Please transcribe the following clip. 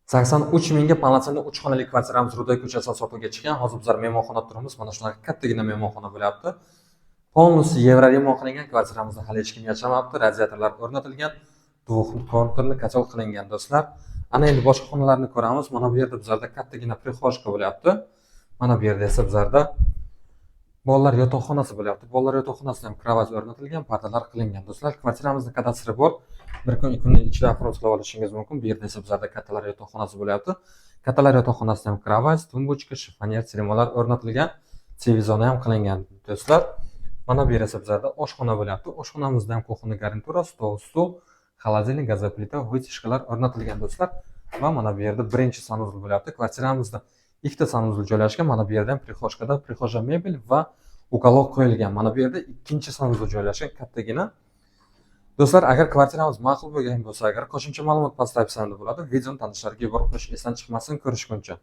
83 mingga polnotsенный 3 xonali kvartiramiz Rudoy ko'chasida sotuvga chiqqan. Hozir bizlar mehmonxonada turibmiz. Mana shunaqa kattagina mehmonxona bo'lyapti. Polностью yevro remont qilingan kvartiramizda hali hech kim yashamabdi. Radiatorlar o'rnatilgan, konturli kotel qilingan do'stlar. Ana endi boshqa xonalarni ko'ramiz. Mana bu yerda bizlarda kattagina prixoshka bo'lyapti. Mana bu yerda esa bizlarda bolalar yotoqxonasi bo'lyapti. Bolalar yotoqxonasida ham kravat o'rnatilgan, pardalar qilingan. Do'stlar, kvartiramizning kadastri bor. Bir kun, 2 kunning ichida afrozlab olishingiz mumkin. Bu yerda esa bizlarda kattalar yotoqxonasi bo'lyapti. Kattalar yotoqxonasida ham kravat, tumbuchka, shifonyer, sirmolar o'rnatilgan. Televizor ham qilingan do'stlar. Mana bu yer esa bizlarda oshxona bo'lyapti. Oshxonamizda ham kuxonniy garnitura, stol, xolodilnik, gazli plita, vытяжкалар o'rnatilgan do'stlar. Va mana bu yerda birinchi sanuzul bo'lyapti. Kvartiramizda ikkita sanuzul joylashgan. Mana bu yerda ham prixoshkada prixoja mebel va ukolog qo'yilgan. Mana bu yerda ikkinchi sanuzul joylashgan kattagina. Do'stlar, agar kvartiramiz ma'qul bo'lgan bo'lsa, agar qo'shimcha ma'lumot pastda aytsangiz bo'ladi. Videoni tanishlarga yuborib qo'yish esdan chiqmasin. Ko'rishguncha.